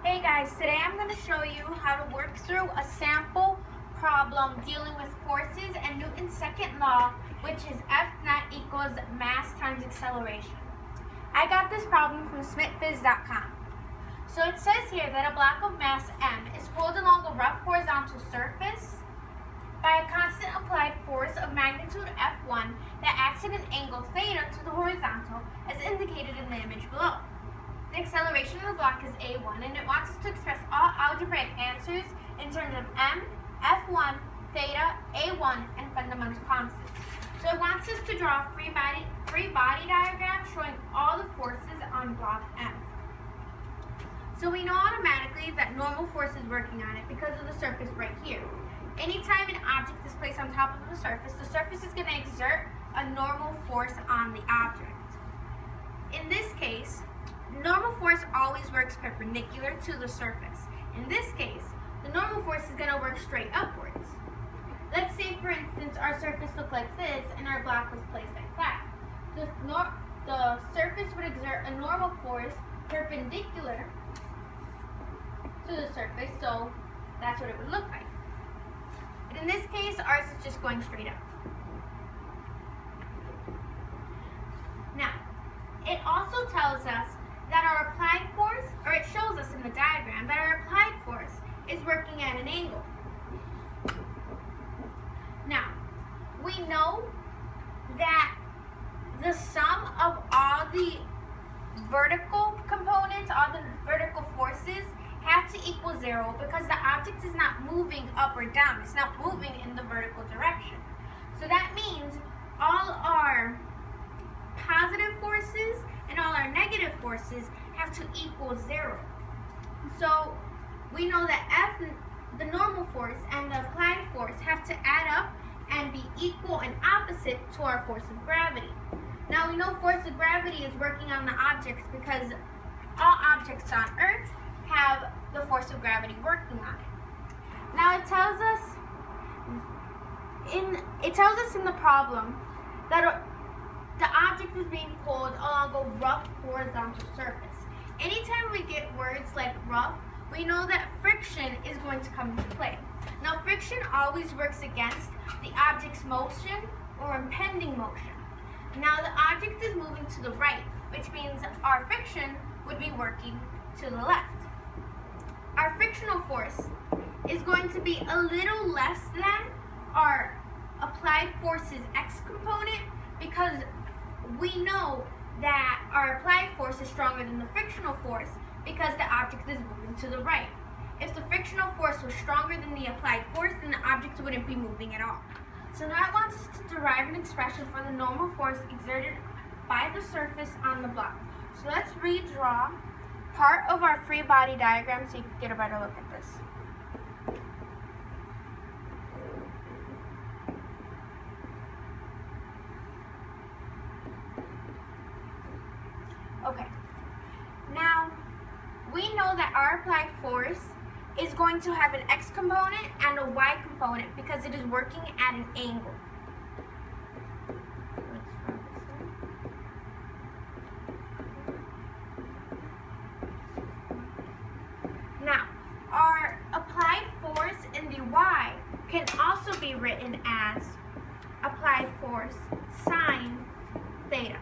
Hey guys, today I'm going to show you how to work through a sample problem dealing with forces and Newton's second law, which is F net equals mass times acceleration. I got this problem from smithviz.com. So it says here that a block of mass m is pulled along a rough horizontal surface by a constant applied force of magnitude F1 that acts at an angle theta to the horizontal as indicated in the image below. The acceleration of the block is a1, and it wants us to express all algebraic answers in terms of m, f1, theta, a1, and fundamental constants. So it wants us to draw a free body diagram showing all the forces on block m. So we know automatically that normal force is working on it because of the surface right here. Anytime an object is placed on top of the surface is going to exert a normal force on the object. In this case, normal force always works perpendicular to the surface. In this case, the normal force is going to work straight upwards. Let's say, for instance, our surface looked like this and our block was placed like that. The surface would exert a normal force perpendicular to the surface, so that's what it would look like. But in this case, ours is just going straight up. Now, it also tells us that our applied force, or it shows us in the diagram, that our applied force is working at an angle. Now, we know that the sum of all the vertical components, all the vertical forces, have to equal 0 because the object is not moving up or down. It's not moving in the vertical direction. So that means all our positive forces and all our negative forces have to equal 0. So we know that the normal force and the applied force have to add up and be equal and opposite to our force of gravity. Now we know force of gravity is working on the objects because all objects on Earth have the force of gravity working on it. Now it tells us in the problem that the object is being pulled along a rough horizontal surface. Anytime we get words like rough, we know that friction is going to come into play. Now friction always works against the object's motion or impending motion. Now the object is moving to the right, which means our friction would be working to the left. Our frictional force is going to be a little less than our applied force's x component because we know that our applied force is stronger than the frictional force because the object is moving to the right. If the frictional force was stronger than the applied force, then the object wouldn't be moving at all. So now it wants us to derive an expression for the normal force exerted by the surface on the block. So let's redraw part of our free body diagram so you can get a better look at this. Okay, now we know that our applied force is going to have an x component and a y component because it is working at an angle. Now, our applied force in the y can also be written as applied force sine theta.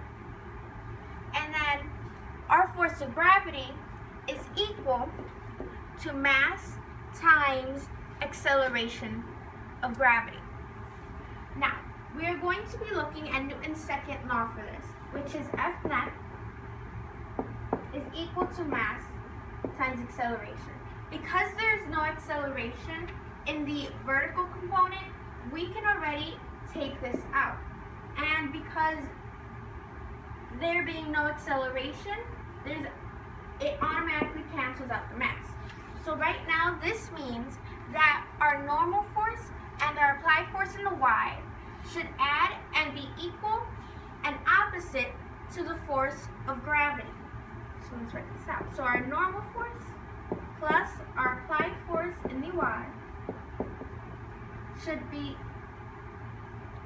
And then our force of gravity is equal to mass times acceleration of gravity. Now, we are going to be looking at Newton's second law for this, which is F net is equal to mass times acceleration. Because there is no acceleration in the vertical component, we can already take this out. And because there being no acceleration, it automatically cancels out the mass. So right now, this means that our normal force and our applied force in the y should add and be equal and opposite to the force of gravity. So let's write this out. So our normal force plus our applied force in the y should be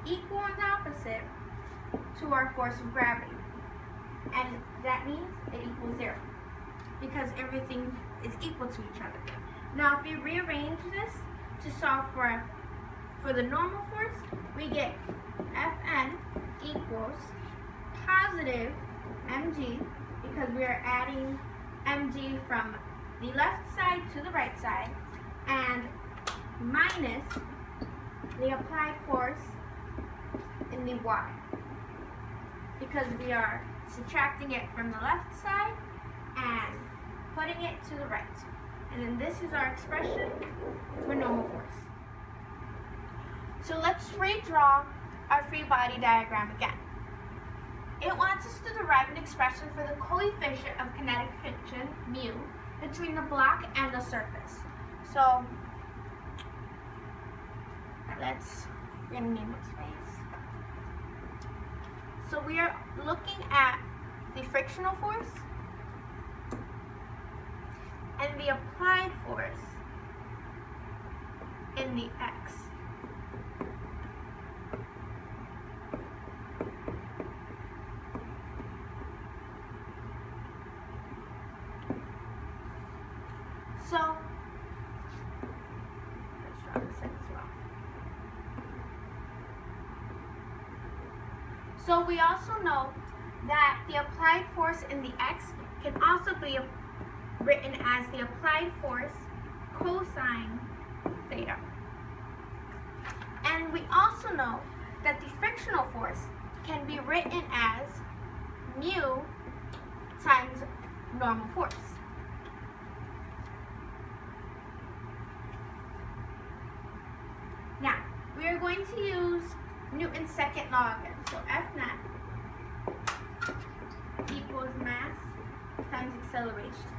equal and opposite to our force of gravity. And that means it equals 0 because everything is equal to each other. Now if we rearrange this to solve for the normal force, we get Fn equals positive mg, because we are adding mg from the left side to the right side, and minus the applied force in the y, because we are subtracting it from the left side and putting it to the right. And then this is our expression for normal force. So let's redraw our free body diagram again. It wants us to derive an expression for the coefficient of kinetic friction, mu, between the block and the surface. So we're going to name it space. So we are looking at the frictional force and the applied force in the x. So let's draw this in as well. So we also know that the applied force in the x can also be written as the applied force cosine theta. And we also know that the frictional force can be written as mu times normal force. Now, we are going to use Newton's second law again. So F net equals mass times acceleration.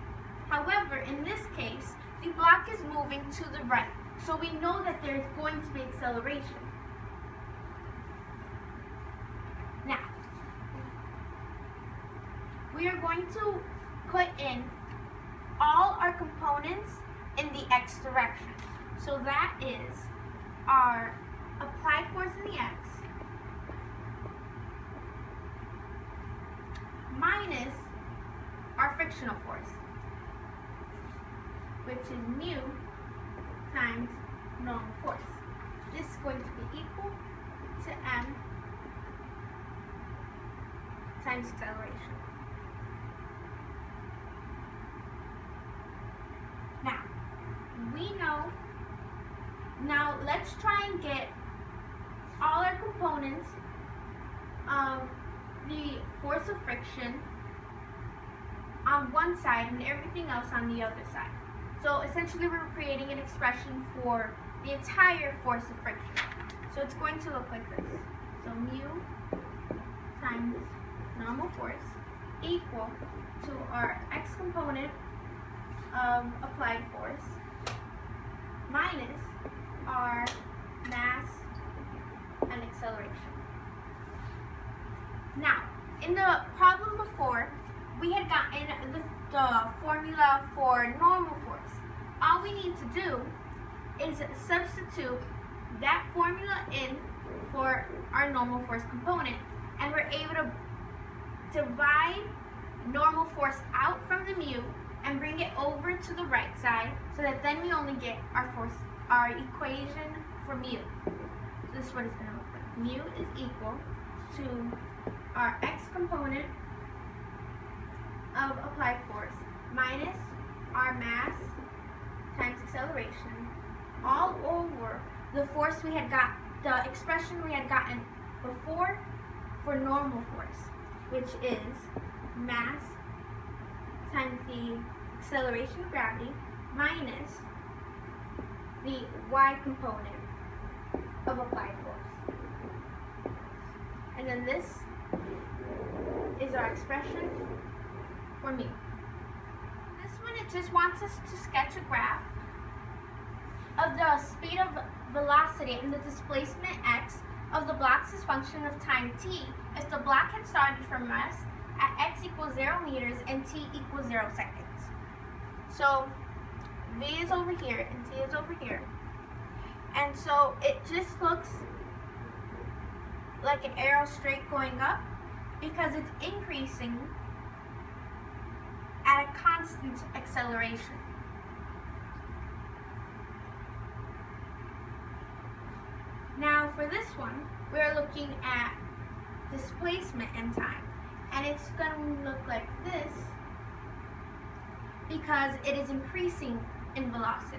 However, in this case, the block is moving to the right, so we know that there's going to be acceleration. Now, we are going to put in all our components in the x direction. So that is our applied force in the x minus our frictional force, which is mu times normal force. This is going to be equal to m times acceleration. Now, now let's try and get all our components of the force of friction on one side and everything else on the other side. So essentially we're creating an expression for the entire force of friction. So it's going to look like this. So mu times normal force equal to our x component of applied force minus our mass and acceleration. Now, in the problem before, we had gotten the formula for normal force. All we need to do is substitute that formula in for our normal force component, and we're able to divide normal force out from the mu and bring it over to the right side, so that then we only get our equation for mu. So this is what it's going to look like. Mu is equal to our x component of applied force minus our mass times acceleration all over the force we had got, the expression we had gotten before for normal force, which is mass times the acceleration of gravity minus the y component of applied force. And then this is our expression for mu. This one, it just wants us to sketch a graph of the speed of velocity and the displacement x of the block's function of time t if the block had started from rest at x equals 0 meters and t equals 0 seconds. So v is over here and t is over here. And so it just looks like an arrow straight going up because it's increasing at a constant acceleration. for this one, we're looking at displacement in time. And it's going to look like this because it is increasing in velocity.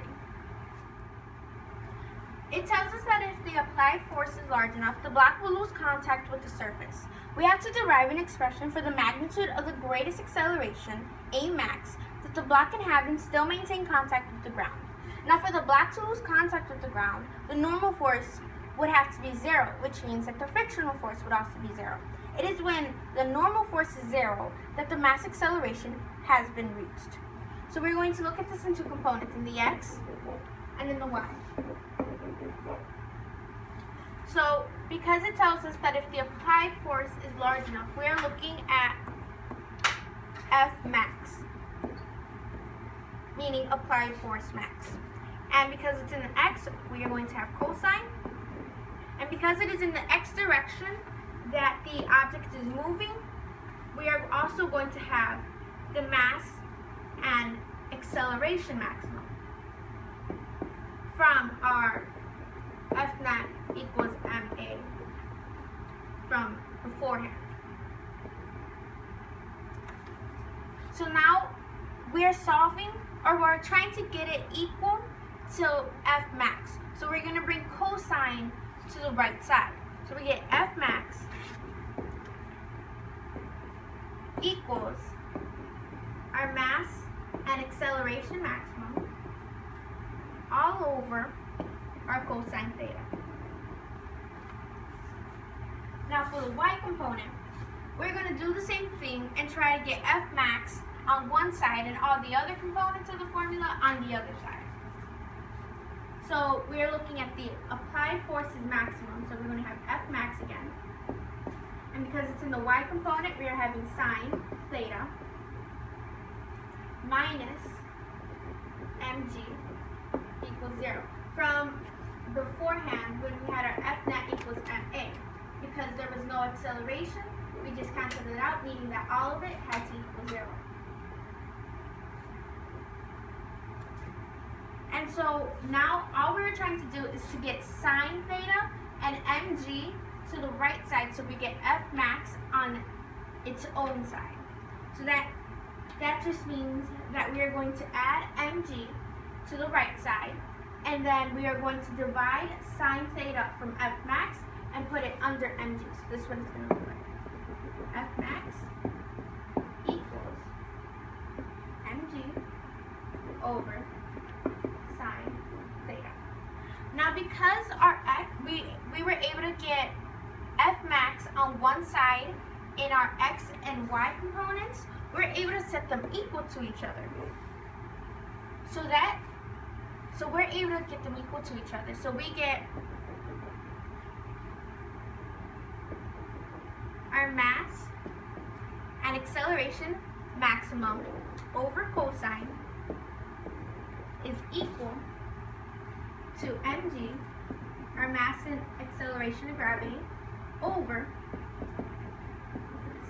It tells us that if the applied force is large enough, the block will lose contact with the surface. We have to derive an expression for the magnitude of the greatest acceleration, A max, that the block can have and still maintain contact with the ground. Now for the block to lose contact with the ground, the normal force would have to be 0, which means that the frictional force would also be 0. It is when the normal force is 0 that the mass acceleration has been reached. So we're going to look at this in two components, in the x and in the y. So because it tells us that if the applied force is large enough, we're looking at F max, meaning applied force max. And because it's in the x, we are going to have cosine. And because it is in the x direction that the object is moving, we are also going to have the mass and acceleration maximum from our F naught equals ma from beforehand. So now we're solving, or we're trying to get it equal to F max. So we're going to bring cosine to the right side. So we get F max equals our mass and acceleration maximum all over our cosine theta. Now for the y component, we're going to do the same thing and try to get F max on one side and all the other components of the formula on the other side. So we're looking at the applied forces maximum, so we're going to have F max again. And because it's in the y component, we are having sine theta minus mg equals 0. From beforehand, when we had our F naught equals ma, because there was no acceleration, we just canceled it out, meaning that all of it had to equal 0. And so now all we were trying to do is to get sine theta and mg to the right side, so we get F max on its own side. So that just means that we are going to add mg to the right side, and then we are going to divide sine theta from F max and put it under mg. So this one is going to look like F max equals mg over sine theta. Now because our x, we were able to get F max on one side in our x and y components, we're able to set them equal to each other. So we're able to get them equal to each other. So we get our mass and acceleration maximum over cosine is equal to mg, our mass and acceleration of gravity, over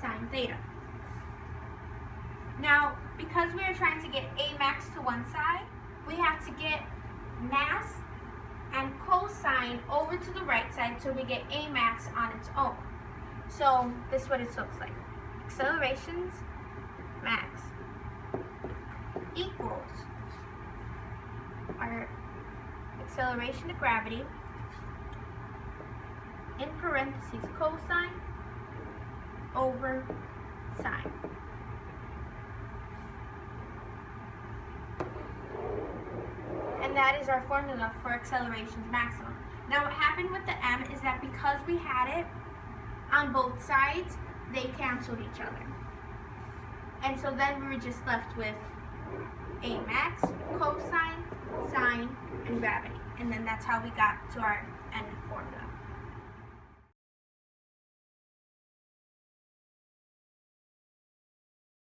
sine theta. Now, because we are trying to get A max to one side, we have to get mass and cosine over to the right side so we get A max on its own. So this is what it looks like. Accelerations max equals our acceleration of gravity in parentheses cosine over sine. And that is our formula for accelerations maximum. Now what happened with the m is that because we had it on both sides, they canceled each other. And so then we were just left with A max, cosine, sine, and gravity. And then that's how we got to our end formula.